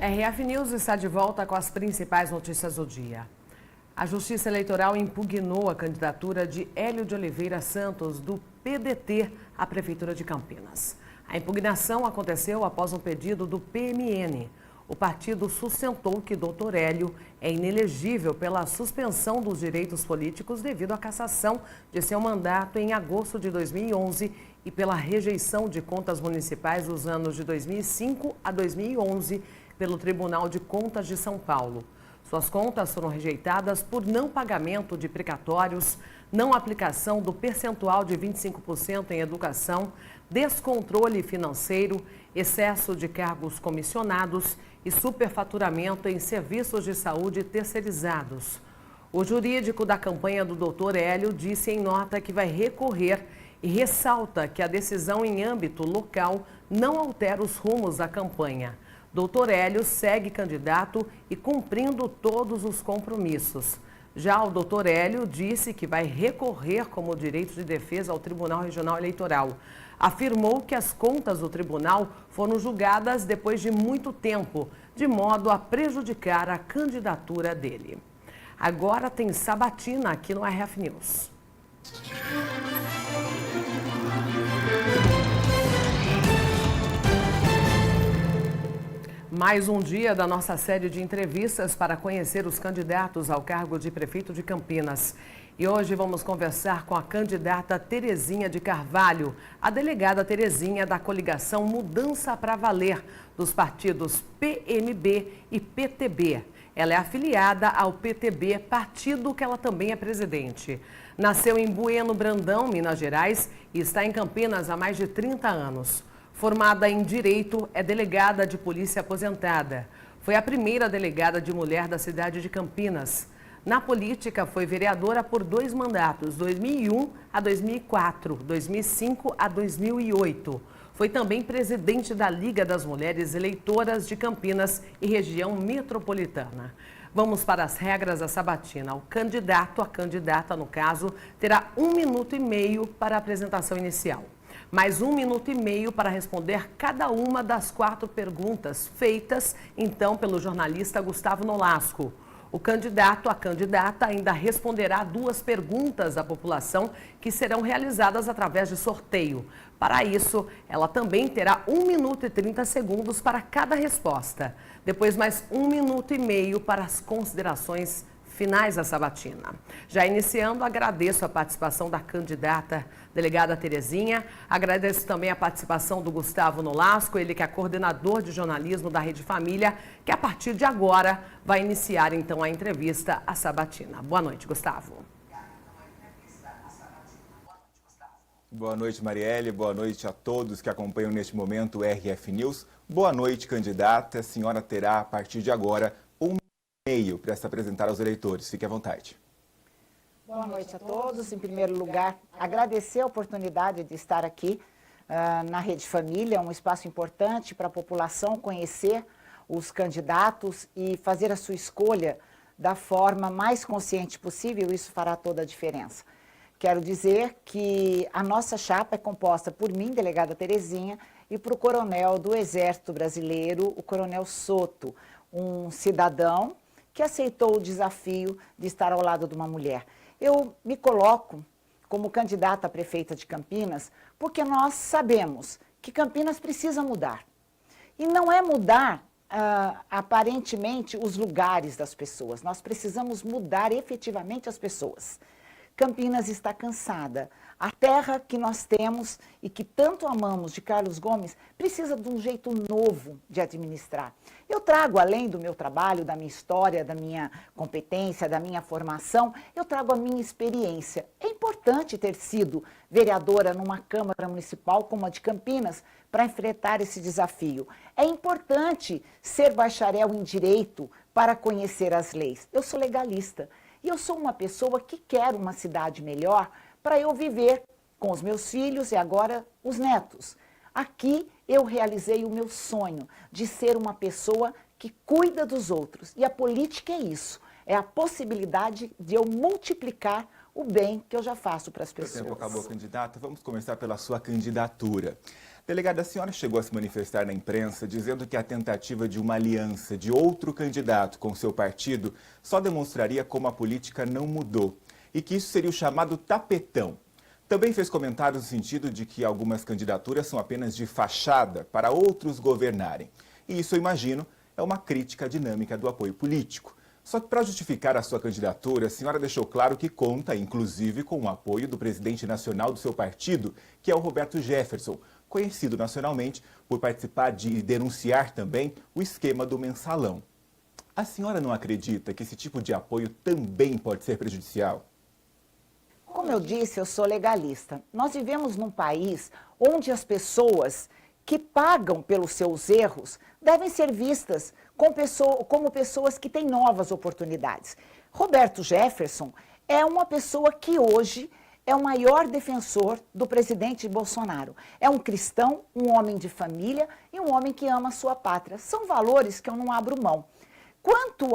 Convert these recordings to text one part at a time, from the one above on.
RF News está de volta com as principais notícias do dia. A Justiça Eleitoral impugnou a candidatura de Hélio de Oliveira Santos, do PDT, à Prefeitura de Campinas. A impugnação aconteceu após um pedido do PMN. O partido sustentou que Dr. Hélio é inelegível pela suspensão dos direitos políticos devido à cassação de seu mandato em agosto de 2011 e pela rejeição de contas municipais dos anos de 2005 a 2011 pelo Tribunal de Contas de São Paulo. Suas contas foram rejeitadas por não pagamento de precatórios, não aplicação do percentual de 25% em educação, descontrole financeiro, excesso de cargos comissionados e superfaturamento em serviços de saúde terceirizados. O jurídico da campanha do Dr. Hélio disse em nota que vai recorrer e ressalta que a decisão em âmbito local não altera os rumos da campanha. Dr. Hélio segue candidato e cumprindo todos os compromissos. Já o Dr. Hélio disse que vai recorrer como direito de defesa ao Tribunal Regional Eleitoral. Afirmou que as contas do tribunal foram julgadas depois de muito tempo, de modo a prejudicar a candidatura dele. Agora tem sabatina aqui no RF News. Mais um dia da nossa série de entrevistas para conhecer os candidatos ao cargo de prefeito de Campinas. E hoje vamos conversar com a candidata Terezinha de Carvalho, a delegada Terezinha da coligação Mudança para Valer, dos partidos PMB e PTB. Ela é afiliada ao PTB, partido que ela também é presidente. Nasceu em Bueno Brandão, Minas Gerais, e está em Campinas há mais de 30 anos. Formada em Direito, é delegada de polícia aposentada. Foi a primeira delegada de mulher da cidade de Campinas. Na política, foi vereadora por 2 mandatos, 2001 a 2004, 2005 a 2008. Foi também presidente da Liga das Mulheres Eleitoras de Campinas e região metropolitana. Vamos para as regras da sabatina. O candidato, a candidata, no caso, terá 1 minuto e meio para a apresentação inicial. Mais 1 minuto e meio para responder cada uma das 4 perguntas feitas, então, pelo jornalista Gustavo Nolasco. O candidato, a candidata, ainda responderá 2 perguntas da população que serão realizadas através de sorteio. Para isso, ela também terá 1 minuto e 30 segundos para cada resposta. Depois, mais 1 minuto e meio para as considerações finais da sabatina. Já iniciando, agradeço a participação da candidata delegada Terezinha, agradeço também a participação do Gustavo Nolasco, ele que é coordenador de jornalismo da Rede Família, que a partir de agora vai iniciar então a entrevista à sabatina. Boa noite, Gustavo. Boa noite, Marielle, boa noite a todos que acompanham neste momento o RF News. Boa noite, candidata, a senhora terá a partir de agora 1 minuto e meio para se apresentar aos eleitores. Fique à vontade. Boa noite a todos. Em primeiro lugar, agradecer a oportunidade de estar aqui na Rede Família, um espaço importante para a população conhecer os candidatos e fazer a sua escolha da forma mais consciente possível. Isso fará toda a diferença. Quero dizer que a nossa chapa é composta por mim, delegada Terezinha, e por o coronel do Exército Brasileiro, o coronel Soto, um cidadão que aceitou o desafio de estar ao lado de uma mulher. Eu me coloco como candidata a prefeita de Campinas porque nós sabemos que Campinas precisa mudar. E não é mudar, aparentemente, os lugares das pessoas. Nós precisamos mudar efetivamente as pessoas. Campinas está cansada. A terra que nós temos e que tanto amamos de Carlos Gomes precisa de um jeito novo de administrar. Eu trago, além do meu trabalho, da minha história, da minha competência, da minha formação, eu trago a minha experiência. É importante ter sido vereadora numa Câmara Municipal como a de Campinas para enfrentar esse desafio. É importante ser bacharel em Direito para conhecer as leis. Eu sou legalista e eu sou uma pessoa que quer uma cidade melhor para eu viver com os meus filhos e agora os netos. Aqui eu realizei o meu sonho de ser uma pessoa que cuida dos outros. E a política é isso, é a possibilidade de eu multiplicar o bem que eu já faço para as pessoas. O tempo acabou, candidata. Vamos começar pela sua candidatura. Delegada, a senhora chegou a se manifestar na imprensa dizendo que a tentativa de uma aliança de outro candidato com seu partido só demonstraria como a política não mudou e que isso seria o chamado tapetão. Também fez comentários no sentido de que algumas candidaturas são apenas de fachada para outros governarem. E isso, eu imagino, é uma crítica à dinâmica do apoio político. Só que para justificar a sua candidatura, a senhora deixou claro que conta, inclusive, com o apoio do presidente nacional do seu partido, que é o Roberto Jefferson, conhecido nacionalmente por participar de denunciar também o esquema do mensalão. A senhora não acredita que esse tipo de apoio também pode ser prejudicial? Como eu disse, eu sou legalista. Nós vivemos num país onde as pessoas que pagam pelos seus erros devem ser vistas como pessoas que têm novas oportunidades. Roberto Jefferson é uma pessoa que hoje é o maior defensor do presidente Bolsonaro. É um cristão, um homem de família e um homem que ama a sua pátria. São valores que eu não abro mão. Quanto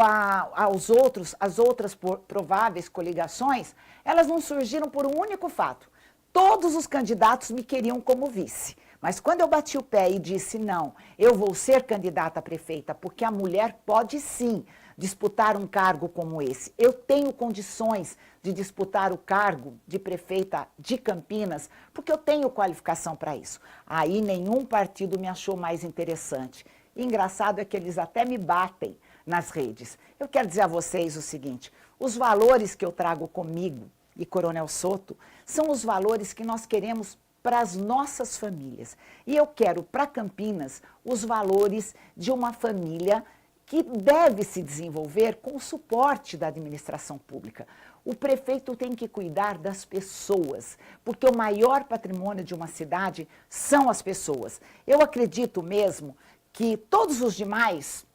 às outras prováveis coligações, elas não surgiram por um único fato. Todos os candidatos me queriam como vice. Mas quando eu bati o pé e disse, não, eu vou ser candidata a prefeita, porque a mulher pode sim disputar um cargo como esse. Eu tenho condições de disputar o cargo de prefeita de Campinas, porque eu tenho qualificação para isso. Aí nenhum partido me achou mais interessante. E engraçado é que eles até me batem nas redes. Eu quero dizer a vocês o seguinte, os valores que eu trago comigo e Coronel Soto são os valores que nós queremos para as nossas famílias. E eu quero para Campinas os valores de uma família que deve se desenvolver com o suporte da administração pública. O prefeito tem que cuidar das pessoas, porque o maior patrimônio de uma cidade são as pessoas. Eu acredito mesmo que todos os demais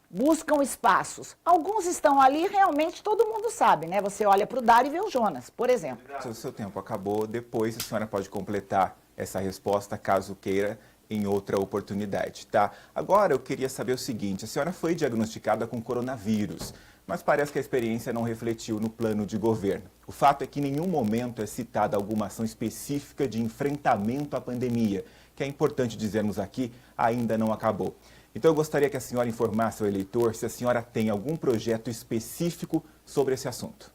buscam espaços. Alguns estão ali, realmente todo mundo sabe, né? Você olha para o Dário e vê o Jonas, por exemplo. O seu tempo acabou, depois a senhora pode completar essa resposta, caso queira, em outra oportunidade, tá? Agora eu queria saber o seguinte, a senhora foi diagnosticada com coronavírus, mas parece que a experiência não refletiu no plano de governo. O fato é que em nenhum momento é citada alguma ação específica de enfrentamento à pandemia, que é importante dizermos aqui, ainda não acabou. Então eu gostaria que a senhora informasse ao eleitor se a senhora tem algum projeto específico sobre esse assunto.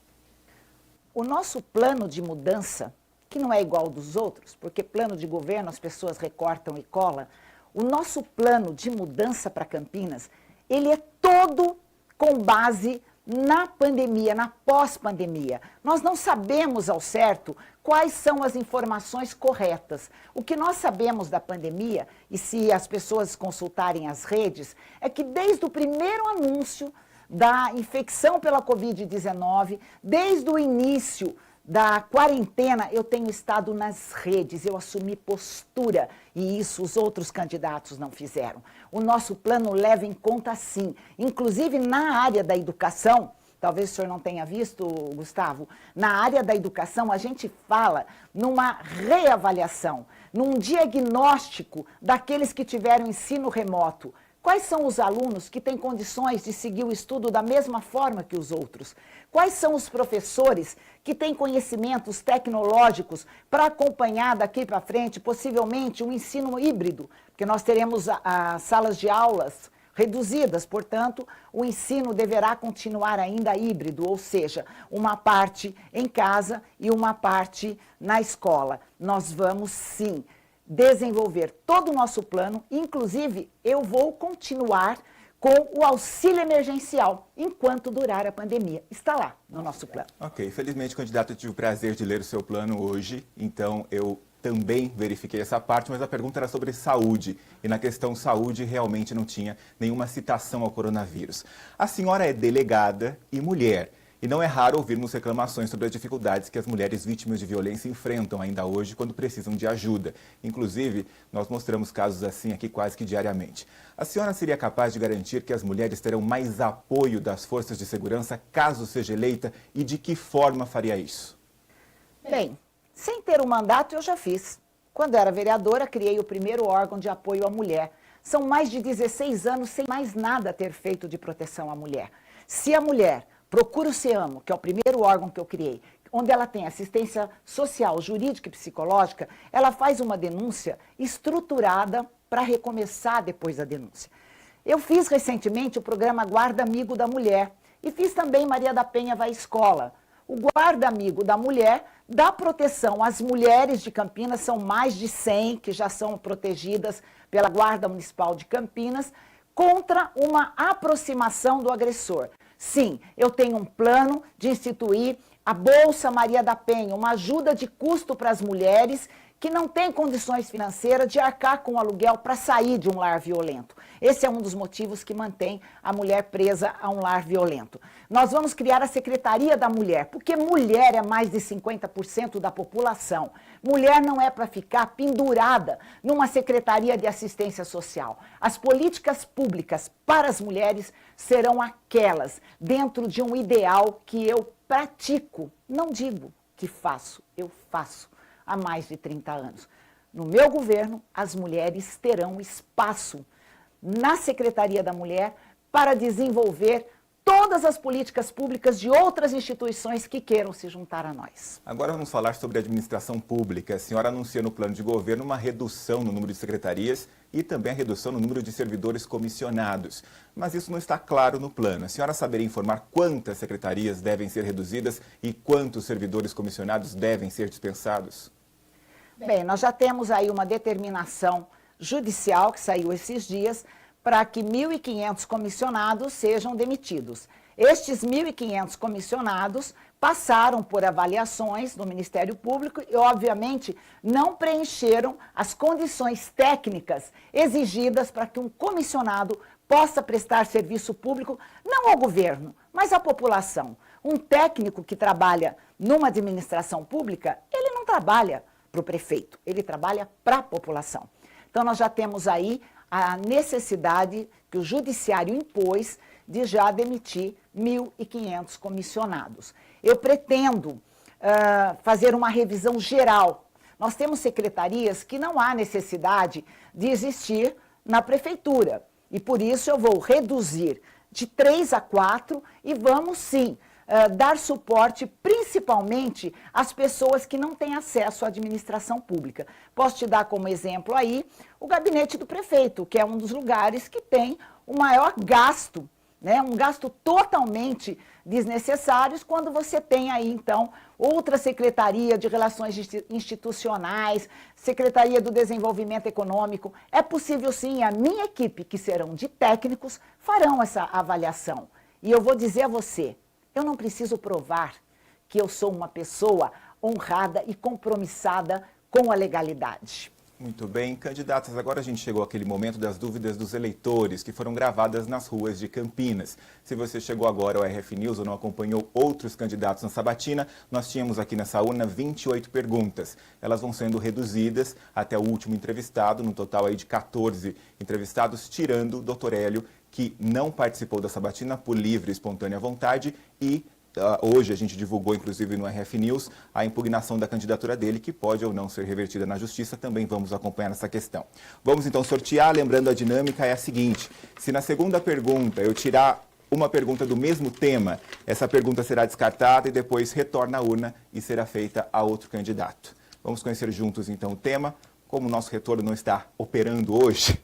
O nosso plano de mudança, que não é igual ao dos outros, porque plano de governo as pessoas recortam e colam, o nosso plano de mudança para Campinas, ele é todo com base na pandemia, na pós-pandemia. Nós não sabemos ao certo quais são as informações corretas. O que nós sabemos da pandemia, e se as pessoas consultarem as redes, é que desde o primeiro anúncio da infecção pela Covid-19, desde o início da quarentena, eu tenho estado nas redes, eu assumi postura, e isso os outros candidatos não fizeram. O nosso plano leva em conta, sim, inclusive na área da educação, talvez o senhor não tenha visto, Gustavo, na área da educação a gente fala numa reavaliação, num diagnóstico daqueles que tiveram ensino remoto. Quais são os alunos que têm condições de seguir o estudo da mesma forma que os outros? Quais são os professores que têm conhecimentos tecnológicos para acompanhar daqui para frente, possivelmente, um ensino híbrido? Porque nós teremos as salas de aulas reduzidas, portanto, o ensino deverá continuar ainda híbrido, ou seja, uma parte em casa e uma parte na escola. Nós vamos, sim, desenvolver todo o nosso plano, inclusive eu vou continuar com o auxílio emergencial enquanto durar a pandemia. Está lá no nosso plano. Ok, felizmente, candidato, eu tive o prazer de ler o seu plano hoje, então eu também verifiquei essa parte, mas a pergunta era sobre saúde, e na questão saúde realmente não tinha nenhuma citação ao coronavírus. A senhora é delegada e mulher, e não é raro ouvirmos reclamações sobre as dificuldades que as mulheres vítimas de violência enfrentam ainda hoje quando precisam de ajuda. Inclusive, nós mostramos casos assim aqui quase que diariamente. A senhora seria capaz de garantir que as mulheres terão mais apoio das forças de segurança caso seja eleita, e de que forma faria isso? Bem, sem ter um mandato eu já fiz. Quando era vereadora, criei o primeiro órgão de apoio à mulher. São mais de 16 anos sem mais nada ter feito de proteção à mulher. Se a mulher procura o SEAMO, que é o primeiro órgão que eu criei, onde ela tem assistência social, jurídica e psicológica, ela faz uma denúncia estruturada para recomeçar depois da denúncia. Eu fiz recentemente o programa Guarda Amigo da Mulher e fiz também Maria da Penha Vai à Escola. O Guarda Amigo da Mulher dá proteção às mulheres de Campinas, são mais de 100 que já são protegidas pela Guarda Municipal de Campinas, contra uma aproximação do agressor. Sim, eu tenho um plano de instituir a Bolsa Maria da Penha, uma ajuda de custo para as mulheres que não têm condições financeiras de arcar com o aluguel para sair de um lar violento. Esse é um dos motivos que mantém a mulher presa a um lar violento. Nós vamos criar a Secretaria da Mulher, porque mulher é mais de 50% da população. Mulher não é para ficar pendurada numa Secretaria de Assistência Social. As políticas públicas para as mulheres serão aquelas dentro de um ideal que eu pratico, não digo que faço, eu faço há mais de 30 anos. No meu governo, as mulheres terão espaço na Secretaria da Mulher para desenvolver todas as políticas públicas de outras instituições que queiram se juntar a nós. Agora vamos falar sobre a administração pública. A senhora anuncia no plano de governo uma redução no número de secretarias e também a redução no número de servidores comissionados. Mas isso não está claro no plano. A senhora saberia informar quantas secretarias devem ser reduzidas e quantos servidores comissionados devem ser dispensados? Bem, nós já temos aí uma determinação judicial que saiu esses dias para que 1.500 comissionados sejam demitidos. Estes 1.500 comissionados passaram por avaliações no Ministério Público e, obviamente, não preencheram as condições técnicas exigidas para que um comissionado possa prestar serviço público, não ao governo, mas à população. Um técnico que trabalha numa administração pública, ele não trabalha para o prefeito, ele trabalha para a população. Então, nós já temos aí a necessidade que o judiciário impôs de já demitir 1.500 comissionados. Eu pretendo fazer uma revisão geral. Nós temos secretarias que não há necessidade de existir na prefeitura. E por isso eu vou reduzir de 3 a 4 e vamos sim dar suporte principalmente às pessoas que não têm acesso à administração pública. Posso te dar como exemplo aí o gabinete do prefeito, que é um dos lugares que tem o maior gasto, né? Um gasto totalmente desnecessário quando você tem aí, então, outra Secretaria de Relações Institucionais, Secretaria do Desenvolvimento Econômico. É possível sim, a minha equipe, que serão de técnicos, farão essa avaliação. E eu vou dizer a você, eu não preciso provar que eu sou uma pessoa honrada e compromissada com a legalidade. Muito bem, candidatas, agora a gente chegou àquele momento das dúvidas dos eleitores que foram gravadas nas ruas de Campinas. Se você chegou agora ao RF News ou não acompanhou outros candidatos na sabatina, nós tínhamos aqui nessa urna 28 perguntas. Elas vão sendo reduzidas até o último entrevistado, no total aí de 14 entrevistados, tirando o Dr. Hélio, que não participou da sabatina por livre e espontânea vontade e hoje a gente divulgou, inclusive no RF News, a impugnação da candidatura dele, que pode ou não ser revertida na justiça. Também vamos acompanhar essa questão. Vamos então sortear, lembrando a dinâmica é a seguinte: se na segunda pergunta eu tirar uma pergunta do mesmo tema, essa pergunta será descartada e depois retorna à urna e será feita a outro candidato. Vamos conhecer juntos então o tema. Como o nosso retorno não está operando hoje,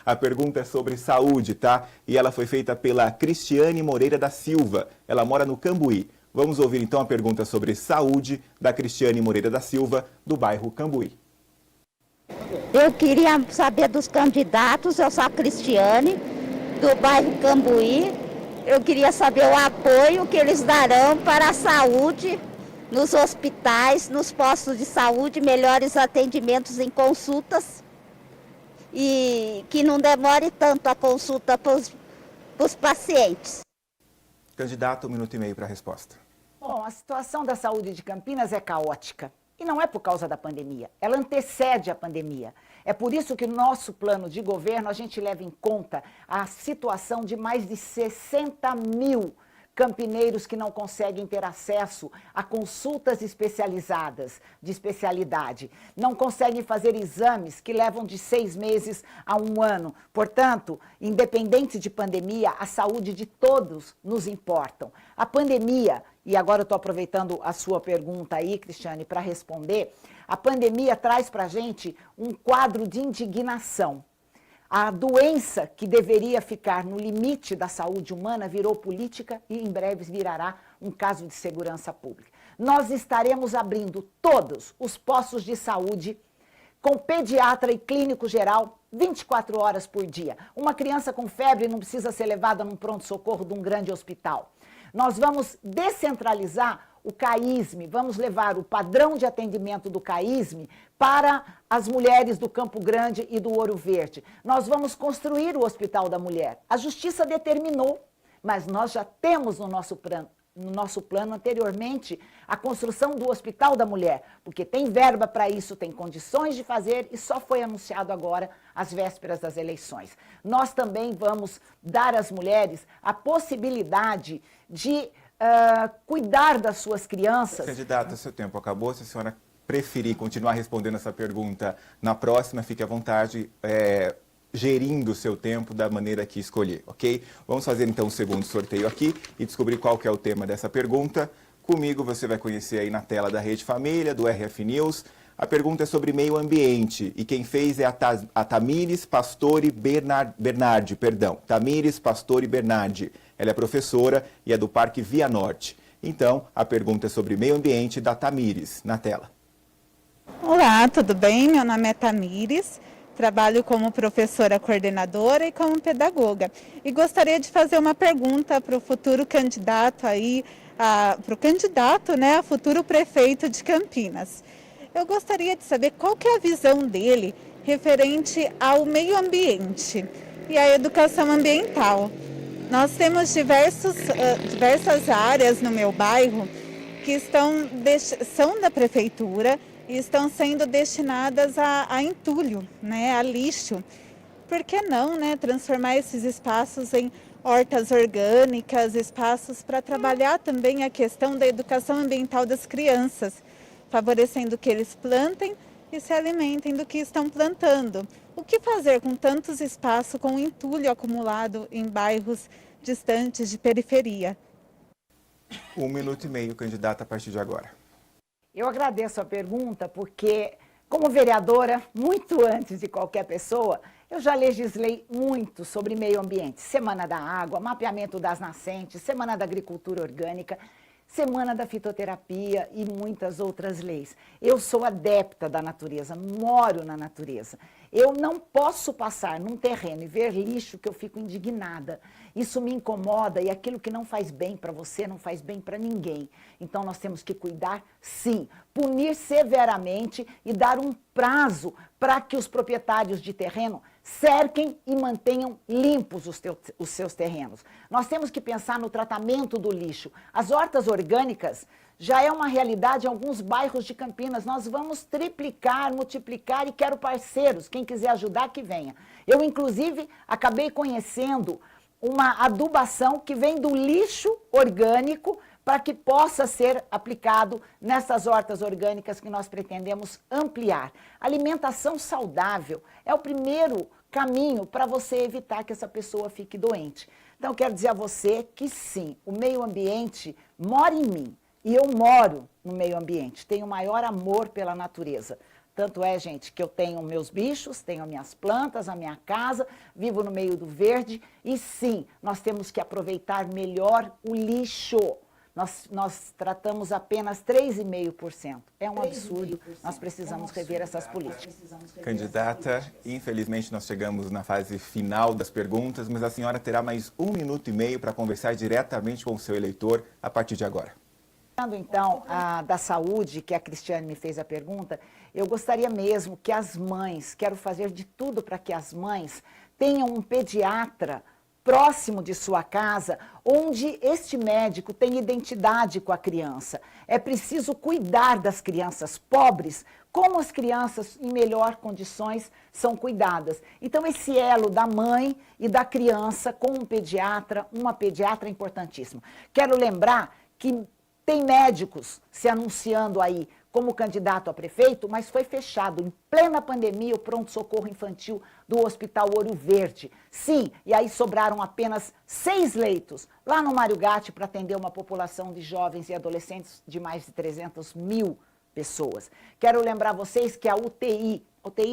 a pergunta é sobre saúde, tá? E ela foi feita pela Cristiane Moreira da Silva. Ela mora no Cambuí. Vamos ouvir então a pergunta sobre saúde da Cristiane Moreira da Silva, do bairro Cambuí. Eu queria saber dos candidatos, eu sou a Cristiane, do bairro Cambuí. Eu queria saber o apoio que eles darão para a saúde nos hospitais, nos postos de saúde, melhores atendimentos em consultas e que não demore tanto a consulta para os pacientes. Candidato, 1 minuto e meio para a resposta. Bom, a situação da saúde de Campinas é caótica. E não é por causa da pandemia, ela antecede a pandemia. É por isso que no nosso plano de governo a gente leva em conta a situação de mais de 60 mil campineiros que não conseguem ter acesso a consultas especializadas, de especialidade. Não conseguem fazer exames que levam de 6 meses a 1 ano. Portanto, independente de pandemia, a saúde de todos nos importa. A pandemia e agora eu estou aproveitando a sua pergunta aí, Cristiane, para responder, a pandemia traz para a gente um quadro de indignação. A doença que deveria ficar no limite da saúde humana virou política e em breve virará um caso de segurança pública. Nós estaremos abrindo todos os postos de saúde com pediatra e clínico geral 24 horas por dia. Uma criança com febre não precisa ser levada num pronto-socorro de um grande hospital. Nós vamos descentralizar o CAISM, vamos levar o padrão de atendimento do CAISM para as mulheres do Campo Grande e do Ouro Verde. Nós vamos construir o Hospital da Mulher. A Justiça determinou, mas nós já temos no nosso plano anteriormente a construção do Hospital da Mulher, porque tem verba para isso, tem condições de fazer e só foi anunciado agora às vésperas das eleições. Nós também vamos dar às mulheres a possibilidade de cuidar das suas crianças. Candidata, seu tempo acabou. Se a senhora preferir continuar respondendo essa pergunta na próxima, fique à vontade, gerindo o seu tempo da maneira que escolher, ok? Vamos fazer então o segundo sorteio aqui e descobrir qual que é o tema dessa pergunta. Comigo você vai conhecer aí na tela da Rede Família, do RF News. A pergunta é sobre meio ambiente e quem fez é a Tamires Pastore Bernardi. Tamires Pastore Bernardi. Ela é professora e é do Parque Via Norte. Então, a pergunta é sobre meio ambiente da Tamires, na tela. Olá, tudo bem? Meu nome é Tamires, trabalho como professora coordenadora e como pedagoga. E gostaria de fazer uma pergunta para o futuro candidato aí, para o candidato, né, a futuro prefeito de Campinas. Eu gostaria de saber qual que é a visão dele referente ao meio ambiente e à educação ambiental. Nós temos diversas áreas no meu bairro que são da prefeitura e estão sendo destinadas a entulho, né, a lixo. Por que não, né, transformar esses espaços em hortas orgânicas, espaços para trabalhar também a questão da educação ambiental das crianças, favorecendo que eles plantem e se alimentem do que estão plantando. O que fazer com tantos espaços com entulho acumulado em bairros distantes de periferia? 1 minuto e meio, candidata, a partir de agora. Eu agradeço a pergunta porque, como vereadora, muito antes de qualquer pessoa, eu já legislei muito sobre meio ambiente. Semana da Água, mapeamento das nascentes, Semana da Agricultura Orgânica, Semana da Fitoterapia e muitas outras leis. Eu sou adepta da natureza, moro na natureza. Eu não posso passar num terreno e ver lixo que eu fico indignada. Isso me incomoda e aquilo que não faz bem para você não faz bem para ninguém. Então nós temos que cuidar, sim, punir severamente e dar um prazo para que os proprietários de terreno cerquem e mantenham limpos os seus terrenos. Nós temos que pensar no tratamento do lixo. As hortas orgânicas já é uma realidade em alguns bairros de Campinas. Nós vamos triplicar, multiplicar e quero parceiros. Quem quiser ajudar, que venha. Eu, inclusive, acabei conhecendo uma adubação que vem do lixo orgânico para que possa ser aplicado nessas hortas orgânicas que nós pretendemos ampliar. Alimentação saudável é o primeiro caminho para você evitar que essa pessoa fique doente. Então, quero dizer a você que sim, o meio ambiente mora em mim e eu moro no meio ambiente, tenho maior amor pela natureza. Tanto é, gente, que eu tenho meus bichos, tenho minhas plantas, a minha casa, vivo no meio do verde e sim, nós temos que aproveitar melhor o lixo. Nós tratamos apenas 3,5%. É um absurdo, nós precisamos rever essas políticas. Candidata, infelizmente nós chegamos na fase final das perguntas, mas a senhora terá mais 1 minuto e meio para conversar diretamente com o seu eleitor a partir de agora. Falando então da saúde, que a Cristiane me fez a pergunta, eu gostaria mesmo que as mães, quero fazer de tudo para que as mães tenham um pediatra próximo de sua casa, onde este médico tem identidade com a criança. É preciso cuidar das crianças pobres, como as crianças em melhor condições são cuidadas. Então, esse elo da mãe e da criança com um pediatra, uma pediatra é importantíssimo. Quero lembrar que tem médicos se anunciando aí como candidato a prefeito, mas foi fechado em plena pandemia o pronto-socorro infantil do Hospital Ouro Verde. Sim, e aí sobraram apenas 6 leitos lá no Mário Gatti para atender uma população de jovens e adolescentes de mais de 300 mil pessoas. Quero lembrar vocês que a UTI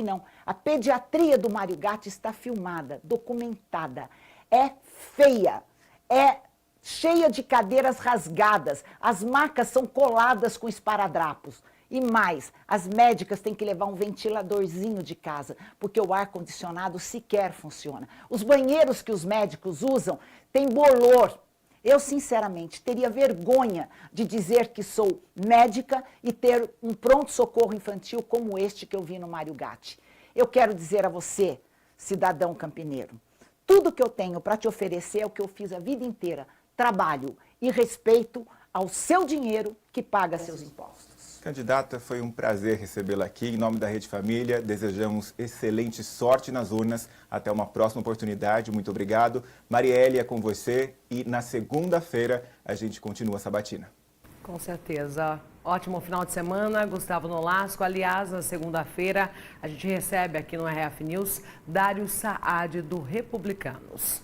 não, a pediatria do Mário Gatti está filmada, documentada. É feia, é cheia de cadeiras rasgadas, as macas são coladas com esparadrapos. E mais, as médicas têm que levar um ventiladorzinho de casa, porque o ar-condicionado sequer funciona. Os banheiros que os médicos usam têm bolor. Eu, sinceramente, teria vergonha de dizer que sou médica e ter um pronto-socorro infantil como este que eu vi no Mário Gatti. Eu quero dizer a você, cidadão campineiro, tudo que eu tenho para te oferecer é o que eu fiz a vida inteira. Trabalho e respeito ao seu dinheiro que paga seus impostos. Candidata, foi um prazer recebê-la aqui. Em nome da Rede Família, desejamos excelente sorte nas urnas. Até uma próxima oportunidade. Muito obrigado. Marielle, é com você. E na segunda-feira a gente continua a sabatina. Com certeza. Ótimo final de semana, Gustavo Nolasco. Aliás, na segunda-feira a gente recebe aqui no RF News Dário Saad, do Republicanos.